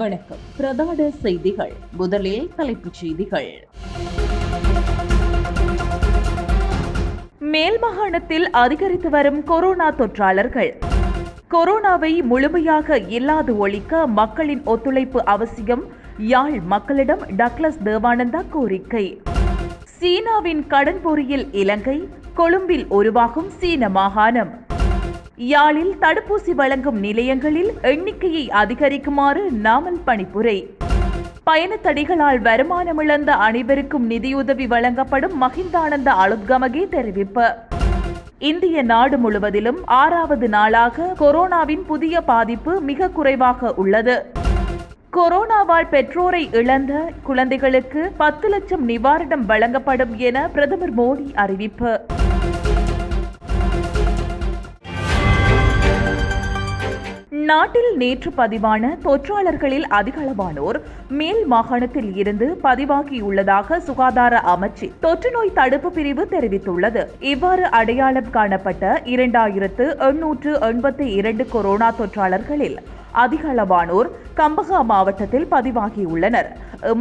வணக்கம். பிரதான செய்திகள். முதலில் தலைப்புச் செய்திகள். மேல் மாகாணத்தில் அதிகரித்து வரும் கொரோனா தொற்றாளர்கள். கொரோனாவை முழுமையாக இல்லாது ஒழிக்க மக்களின் ஒத்துழைப்பு அவசியம். யாழ் மக்களிடம் டக்ளஸ் தேவானந்தா கோரிக்கை. சீனாவின் கடன் பொறியில் இலங்கை. கொழும்பில் உருவாகும் சீன மாகாணம். யாழில் தடுப்பூசி வழங்கும் நிலையங்களில் எண்ணிக்கையை அதிகரிக்குமாறு நாமல் பணிப்புரை. பயணத்தடிகளால் வருமானமிழந்த அனைவருக்கும் நிதியுதவி வழங்கப்படும் மஹிந்தானந்த அலுத்கமகே தெரிவிப்பு. இந்திய நாடு முழுவதிலும் 6வது நாளாக கொரோனாவின் புதிய பாதிப்பு மிக குறைவாக உள்ளது. கொரோனாவால் பெற்றோரை இழந்த குழந்தைகளுக்கு 10 லட்சம் நிவாரணம் வழங்கப்படும் என பிரதமர் மோடி அறிவிப்பு. நாட்டில் நேற்று பதிவான தொற்றாளர்களில் அதிகளவானோர் மேல் மாகாணத்தில் இருந்து பதிவாகியுள்ளதாக சுகாதார அமைச்சு தொற்று நோய் தடுப்பு பிரிவு தெரிவித்துள்ளது. இவ்வாறு அடையாளம் காணப்பட்ட 2882 கொரோனா தொற்றாளர்களில் அதிகளவானோர் கம்பஹா மாவட்டத்தில் பதிவாகியுள்ளனர்.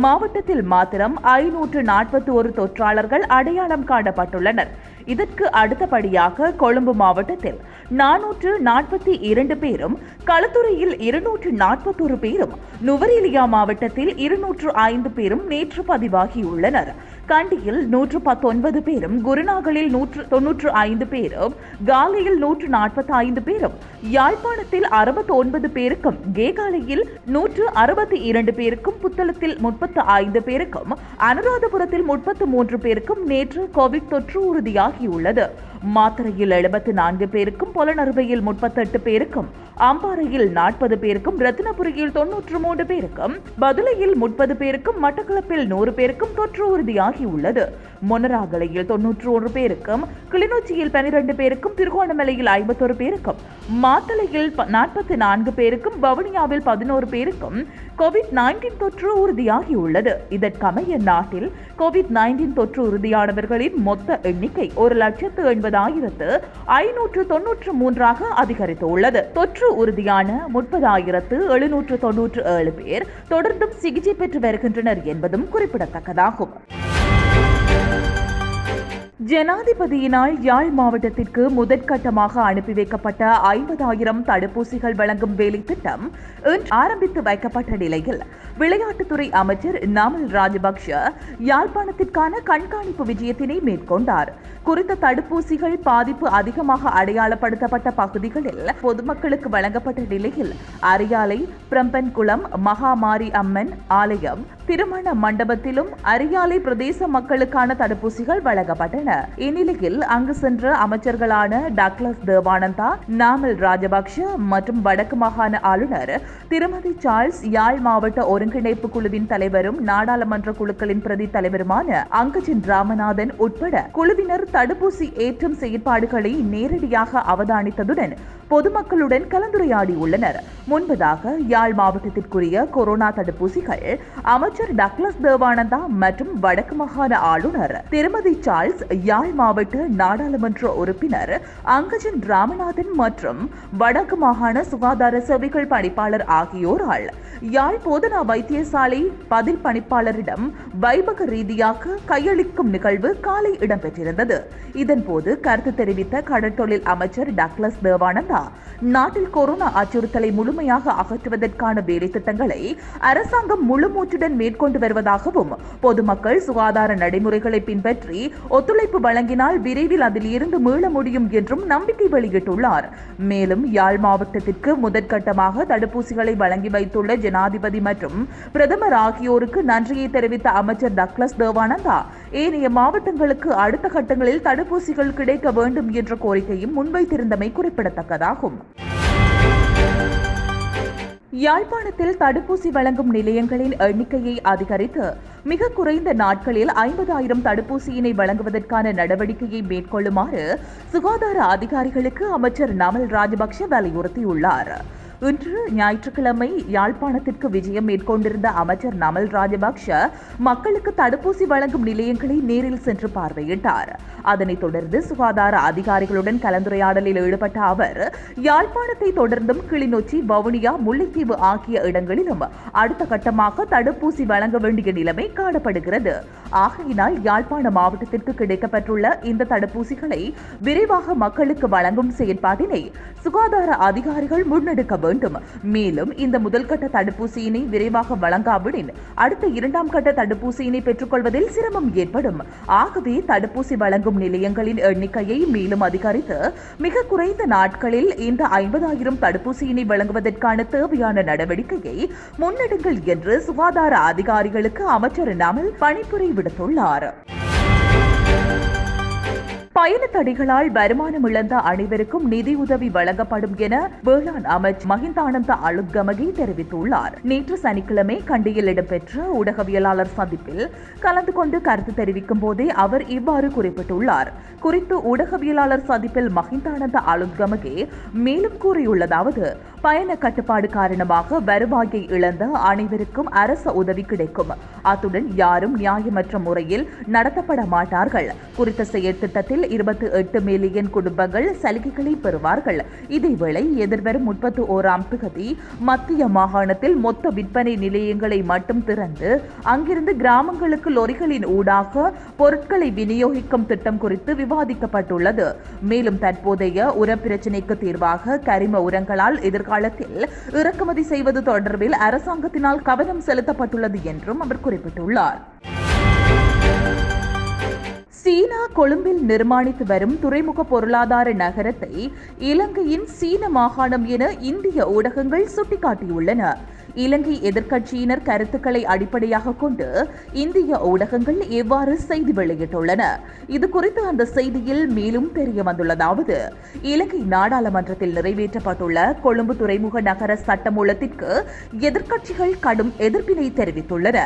மாவட்டத்தில் மாத்திரம் 541 தொற்றாளர்கள் அடையாளம் காணப்பட்டுள்ளனர். இதற்கு அடுத்தபடியாக கொழும்பு மாவட்டத்தில் 442 பேரும், களுத்துறையில் 241 பேரும், நுவரெலியா மாவட்டத்தில் 205 பேரும் நேற்று பதிவாகியுள்ளனர். கண்டியில் 119 பேரும், குருநாகலில் 195 பேரும், காலியில் 145 பேரும், யாழ்ப்பாணத்தில் 69 பேருக்கும், கேகாலையில் 162 பேருக்கும், புத்தளத்தில் 35 பேருக்கும், அனுராதபுரத்தில் 33 பேருக்கும் நேற்று கோவிட் தொற்று உறுதியாகியுள்ளது. மாத்தறையில் 74 பேருக்கும், பொலனறுவையில் 38 பேருக்கும், அம்பாறையில் 40 பேருக்கும், ரத்தினபுரியில் 93 பேருக்கும், பதுளையில் 30 பேருக்கும், மட்டக்களப்பில் 100 பேருக்கும் தொற்று உறுதியாகியுள்ளது. மொனராகலையில் 91 பேருக்கும், கிளிநொச்சியில் 12 பேருக்கும், திருகோணமலையில் 51 பேருக்கும், மாத்தளையில் 44 பேருக்கும், வவுனியாவில் 11 பேருக்கும் கோவிட்-19 தொற்று உறுதியாகியுள்ளது. இதற்கமைய நாட்டில் கோவிட்-19 தொற்று உறுதியானவர்களின் மொத்த எண்ணிக்கை 1,80,593 அதிகரித்துள்ளது. தொற்று உறுதியான 30,797 பேர் தொடர்ந்தும் சிகிச்சை பெற்று வருகின்றனர் என்பதும் குறிப்பிடத்தக்கதாகும். ஜனாதிபதியினால் யாழ் மாவட்டத்திற்கு முதற்கட்டமாக அனுப்பி வைக்கப்பட்ட 50,000 தடுப்பூசிகள் வழங்கும் வேலை திட்டம் இன்று ஆரம்பித்து வைக்கப்பட்ட நிலையில் விளையாட்டுத்துறை அமைச்சர் நாமல் ராஜபக்ஷ யாழ்ப்பாணத்திற்கான கண்காணிப்பு விஜயத்தினை மேற்கொண்டார். குறித்த தடுப்பூசிகள் பாதிப்பு அதிகமாக அடையாளப்படுத்தப்பட்ட பகுதிகளில் பொதுமக்களுக்கு வழங்கப்பட்ட நிலையில் அரியாலை, பிரம்பன்குளம் மகாமாரி அம்மன் ஆலயம், திருமண மண்டபத்திலும் அரியாலை பிரதேச மக்களுக்கான தடுப்பூசிகள் வழங்கப்பட்டன. இந்நிலையில் அங்கு சென்ற அமைச்சர்களான டக்ளஸ் தேவானந்தா, நாமல் ராஜபக்ஷ மற்றும் வடக்கு மாகாண ஆளுநர் திருமதி சார்ல்ஸ், யாழ் மாவட்ட ஒருங்கிணைப்பு குழுவின் தலைவரும் நாடாளுமன்ற குழுக்களின் பிரதி தலைவருமான அங்கஜன் ராமநாதன் உட்பட குழுவினர் தடுப்பூசி ஏற்றும் செயற்பாடுகளை நேரடியாக அவதானித்ததுடன் பொதுமக்களுடன் கலந்துரையாடியுள்ளனர். முன்பதாக யாழ் மாவட்டத்திற்குரிய கொரோனா தடுப்பூசிகள் அமைச்சர் டக்ளஸ் தேவானந்தா மற்றும் வடக்கு மாகாண ஆளுநர் திருமதி சார்ல்ஸ், யாழ் மாவட்ட நாடாளுமன்ற உறுப்பினர் அங்கஜன் ராமநாதன் மற்றும் வடக்கு மாகாண சுகாதார சேவைகள் பணிப்பாளர் ஆகியோரால் யாழ் போதனா வைத்தியசாலை பதில் பணிப்பாளரிடம் வைபக ரீதியாக கையளிக்கும் நிகழ்வு காலை இடம்பெற்றிருந்தது. இதன்போது கருத்து தெரிவித்த கடற்தொழில் அமைச்சர் டக்ளஸ் தேவானந்தா, நாட்டில் கொரோனா அச்சுறுத்தலை முழுமையாக அகற்றுவதற்கான வேலை திட்டங்களை அரசாங்கம் முழுமூச்சுடன் மேற்கொண்டு வருவதாகவும், பொதுமக்கள் சுகாதார நடைமுறைகளை பின்பற்றி ஒத்துழைப்பு வழங்கினால் விரைவில் அதில் இருந்து மீள முடியும் என்றும் நம்பிக்கை வெளியிட்டுள்ளார். மேலும் யாழ் மாவட்டத்திற்கு முதற்கட்டமாக தடுப்பூசிகளை வழங்கி வைத்துள்ள ஜனாதிபதி மற்றும் பிரதமர் ஆகியோருக்கு நன்றியை தெரிவித்த அமைச்சர் டக்ளஸ் தேவானந்தா, ஏனைய மாவட்டங்களுக்கு அடுத்த கட்டங்களில் தடுப்பூசிகள் கிடைக்க வேண்டும் என்ற கோரிக்கையும் முன்வைத்திருந்தமை குறிப்பிடத்தக்கதாகும். யாழ்ப்பாணத்தில் தடுப்பூசி வழங்கும் நிலையங்களின் எண்ணிக்கையை அதிகரித்து மிக குறைந்த நாட்களில் 50,000 தடுப்பூசியினை வழங்குவதற்கான நடவடிக்கையை மேற்கொள்ளுமாறு சுகாதார அதிகாரிகளுக்கு அமைச்சர் நாமல் ராஜபக்ஷ வலியுறுத்தியுள்ளார். இன்று ஞாயிற்றுக்கிழமை யாழ்ப்பாணத்திற்கு விஜயம் மேற்கொண்டிருந்த அமைச்சர் நமல் ராஜபக்ஷ மக்களுக்கு தடுப்பூசி வழங்கும் நிலையங்களை நேரில் சென்று பார்வையிட்டார். அதனைத் தொடர்ந்து சுகாதார அதிகாரிகளுடன் கலந்துரையாடலில் ஈடுபட்ட அவர் யாழ்ப்பாணத்தை தொடர்ந்தும் கிளிநொச்சி, வவுனியா, முல்லைத்தீவு ஆகிய இடங்களிலும் அடுத்த கட்டமாக தடுப்பூசி வழங்க வேண்டிய நிலைமை காணப்படுகிறது. ஆகையினால் யாழ்ப்பாண மாவட்டத்திற்கு கிடைக்கப்பட்டுள்ள இந்த தடுப்பூசிகளை விரைவாக மக்களுக்கு வழங்கும் செயற்பாட்டினை சுகாதார அதிகாரிகள் முன்னெடுக்க வேண்டும். மேலும் இந்த முதல்கட்ட தடுப்பூசியினை விரைவாக வழங்காவிடின் அடுத்த இரண்டாம் கட்ட தடுப்பூசியினை பெற்றுக்கொள்வதில் சிரமம் ஏற்படும். ஆகவே தடுப்பூசி வழங்கும் நிலையங்களின் எண்ணிக்கையை மேலும் அதிகரித்து மிக குறைந்த நாட்களில் இந்த 50,000 தடுப்பூசியினை வழங்குவதற்கான தேவையான நடவடிக்கையை முன்னெடுங்கள் என்று சுகாதார அதிகாரிகளுக்கு அமைச்சர் நமல் பணிப்புரை விடுத்துள்ளார். பயண தடைகளால் வருமானம் இழந்த அனைவருக்கும் நிதியுதவி வழங்கப்படும் என வேளாண் அமைச்சர் மஹிந்தானந்த அழுத்கமகே தெரிவித்துள்ளார். நேற்று சனிக்கிழமை கண்டியில் இடம்பெற்ற ஊடகவியலாளர் சந்திப்பில் கலந்து கொண்டு கருத்து தெரிவிக்கும் போதே அவர் இவ்வாறு குறிப்பிட்டுள்ளார். குறித்து ஊடகவியலாளர் சந்திப்பில் மஹிந்தானந்த அழுத்கமகே மேலும் கூறியுள்ளதாவது, பயண கட்டுப்பாடு காரணமாக வருவாயை இழந்த அனைவருக்கும் அரச உதவி கிடைக்கும். அத்துடன் யாரும் நியாயமற்ற முறையில் நடத்தப்பட மாட்டார்கள். குறித்த செயற்திட்டத்தில் 28 மில்லியன் குடும்பங்கள் சலுகைகளை பெறுவார்கள். இதேவேளை எதிர்வரும் 31ஆம் தேதி மத்திய மாகாணத்தில் மொத்த விற்பனை நிலையங்களை மட்டும் திறந்து அங்கிருந்து கிராமங்களுக்கு லொரிகளின் ஊடாக பொருட்களை விநியோகிக்கும் திட்டம் குறித்து விவாதிக்கப்பட்டுள்ளது. மேலும் தற்போதைய உர பிரச்சினைக்கு தீர்வாக கரிம உரங்களால் எதிர்காலத்தில் இறக்குமதி செய்வது தொடர்பில் அரசாங்கத்தினால் கவனம் செலுத்தப்பட்டுள்ளது என்றும் அவர் குறிப்பிட்டுள்ளார். சீனா கொழும்பில் நிர்மாணித்து வரும் துறைமுக பொருளாதார நகரத்தை இலங்கையின் சீன மாகாணம் என இந்திய ஊடகங்கள் சுட்டிக்காட்டியுள்ளன. இலங்கை எதிர்க்கட்சியினர் கருத்துக்களை அடிப்படையாக கொண்டு இந்திய ஊடகங்கள் எவ்வாறு செய்தி வெளியிட்டுள்ளன. இது குறித்து அந்த செய்தியில் மேலும் தெரிய வந்துள்ளதாவது, இலங்கை நாடாளுமன்றத்தில் நிறைவேற்றப்பட்டுள்ள கொழும்பு துறைமுக நகர சட்டமூலத்திற்கு எதிர்க்கட்சிகள் கடும் எதிர்ப்பினை தெரிவித்துள்ளன.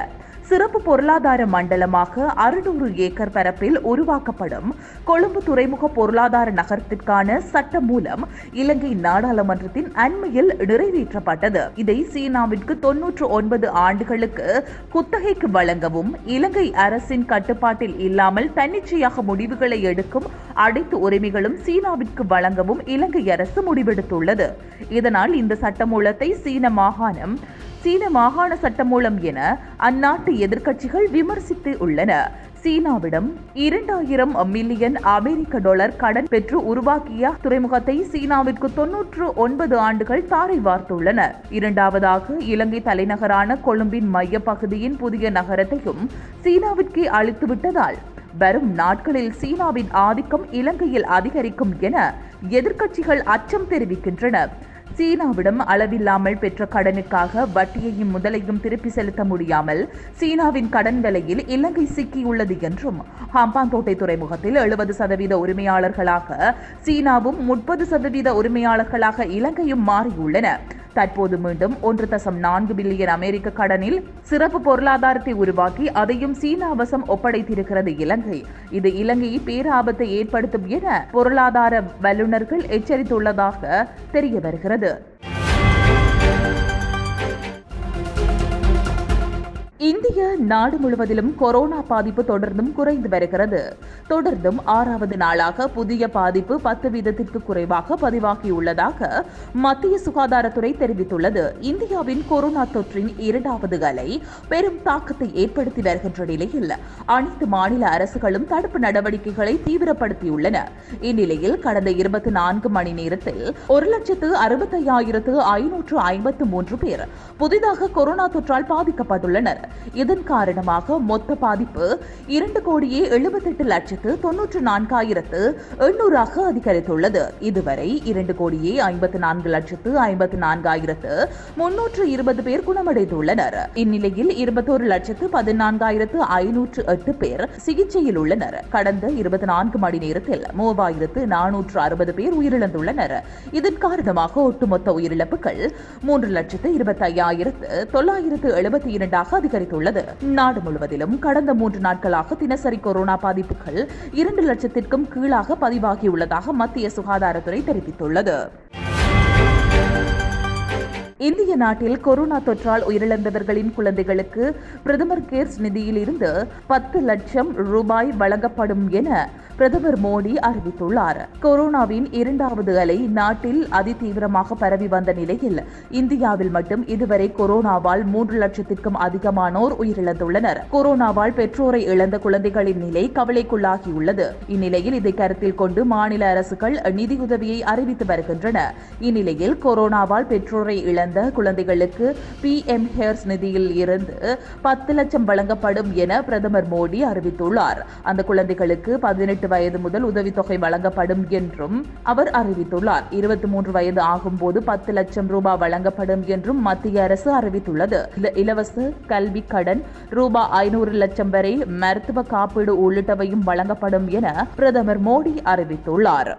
சிறப்பு பொருளாதார மண்டலமாக 600 ஏக்கர் பரப்பில் உருவாக்கப்படும் கொழும்பு துறைமுக பொருளாதார நகரத்திற்கான சட்ட மூலம் இலங்கை நாடாளுமன்றத்தின் அண்மையில் நிறைவேற்றப்பட்டது. இதை சீனாவிற்கு 99 ஆண்டுகளுக்கு குத்தகைக்கு வழங்கவும் இலங்கை அரசின் கட்டுப்பாட்டில் இல்லாமல் தன்னிச்சையாக முடிவுகளை எடுக்கும் அனைத்து உரிமைகளும் சீனாவிற்கு வழங்கவும் இலங்கை அரசு முடிவெடுத்துள்ளது. இதனால் இந்த சட்டமூலத்தை சீன மாகாண சட்டமூலம் என அந்நாட்டு எதிர்க்கட்சிகள் விமர்சித்து உள்ளன. சீனாவிடம் 2000 மில்லியன் அமெரிக்க டாலர் கடன் பெற்று உருவாக்கிய துறைமுகத்தை சீனாவிற்கு 99 ஆண்டுகள் தாரை வார்த்துள்ளன. இரண்டாவதாக இலங்கை தலைநகரான கொழும்பின் மைய பகுதியின் புதிய நகரத்தையும் சீனாவிற்கு அளித்துவிட்டதால் வரும் நாட்களில் சீனாவின் ஆதிக்கம் இலங்கையில் அதிகரிக்கும் என எதிர்க்கட்சிகள் அச்சம் தெரிவிக்கின்றன. சீனாவிடம் அளவில்லாமல் பெற்ற கடனுக்காக வட்டியையும் முதலையும் திருப்பி செலுத்த முடியாமல் சீனாவின் கடன் விலையில் இலங்கை சிக்கியுள்ளது என்றும், ஹம்பாந்தோட்டை துறைமுகத்தில் 70% உரிமையாளர்களாக சீனாவும் 30% உரிமையாளர்களாக இலங்கையும் மாறியுள்ளன. தற்போது மீண்டும் 1.4 பில்லியன் அமெரிக்க கடனில் சிறப்பு பொருளாதாரத்தை உருவாக்கி அதையும் சீனா வசம் ஒப்படைத்திருக்கிறது இலங்கை. இது இலங்கையை பேராபத்தை ஏற்படுத்தும் என பொருளாதார வல்லுநர்கள் எச்சரித்துள்ளதாக தெரிய வருகிறது. இந்திய நாடு முழுவதிலும் கொரோனா பாதிப்பு தொடர்ந்தும் குறைந்து வருகிறது. தொடர்ந்தும் 6வது நாளாக புதிய பாதிப்பு 10% குறைவாக பதிவாகியுள்ளதாக மத்திய சுகாதாரத்துறை தெரிவித்துள்ளது. இந்தியாவின் கொரோனா தொற்றின் 2வது அலை பெரும் தாக்கத்தை ஏற்படுத்தி வருகின்ற நிலையில் அனைத்து மாநில அரசுகளும் தடுப்பு நடவடிக்கைகளை தீவிரப்படுத்தியுள்ளன. இந்நிலையில் கடந்த 24 மணி நேரத்தில் 1,65,553 பேர் புதிதாக கொரோனா தொற்றால் பாதிக்கப்பட்டுள்ளனர். இதன் காரணமாக மொத்த பாதிப்பு 2,74,94,800 அதிகரித்துள்ளது. இதுவரை 2,54,54,320 பேர் குணமடைந்துள்ளனர். இந்நிலையில் 21,14,508 பேர் சிகிச்சையில் உள்ளனர். கடந்த 24 மணி நேரத்தில் 3,460 பேர் உயிரிழந்துள்ளனர். இதன் காரணமாக ஒட்டுமொத்த உயிரிழப்புகள் 3,25,972 அதிகரித்துள்ளது. நாடு முழுவதிலும் கடந்த 3 நாட்களாக தினசரி கொரோனா பாதிப்புகள் 2 லட்சத்திற்கும் கீழாக பதிவாகியுள்ளதாக மத்திய சுகாதாரத்துறை தெரிவித்துள்ளது. இந்திய நாட்டில் கொரோனா தொற்றால் உயிரிழந்தவர்களின் குழந்தைகளுக்கு பிரதமர் கேர்ஸ் நிதியில் இருந்து 10 லட்சம் ரூபாய் வழங்கப்படும் என பிரதமர் மோடி அறிவித்துள்ளார். கொரோனாவின் 2வது அலை நாட்டில் அதிதீவிரமாக பரவி வந்த நிலையில் இந்தியாவில் மட்டும் இதுவரை கொரோனாவால் 3 லட்சத்திற்கும் அதிகமானோர் உயிரிழந்துள்ளனர். கொரோனாவால் பெற்றோரை இழந்த குழந்தைகளின் நிலை கவலைக்குள்ளாகியுள்ளது. இந்நிலையில் இதை கருத்தில் கொண்டு மாநில அரசுகள் நிதியுதவியை அறிவித்து வருகின்றன. இந்நிலையில் கொரோனாவால் பெற்றோரை இழந்த குழந்தைகளுக்கு PM கேர்ஸ் நிதியில் இருந்து 10 லட்சம் வழங்கப்படும் என பிரதமர் மோடி அறிவித்துள்ளார். அந்த குழந்தைகளுக்கு 18 வயது முதல் உதவித்தொகை வழங்கப்படும் என்றும் அவர் அறிவித்துள்ளார். 23 வயது ஆகும்போது 10 லட்சம் ரூபாய் வழங்கப்படும் என்றும் மத்திய அரசு அறிவித்துள்ளது. இலவச கல்வி கடன் ரூபாய் 500 லட்சம் வரை மருத்துவ காப்பீடு உள்ளிட்டவையும் வழங்கப்படும் என பிரதமர் மோடி அறிவித்துள்ளார்.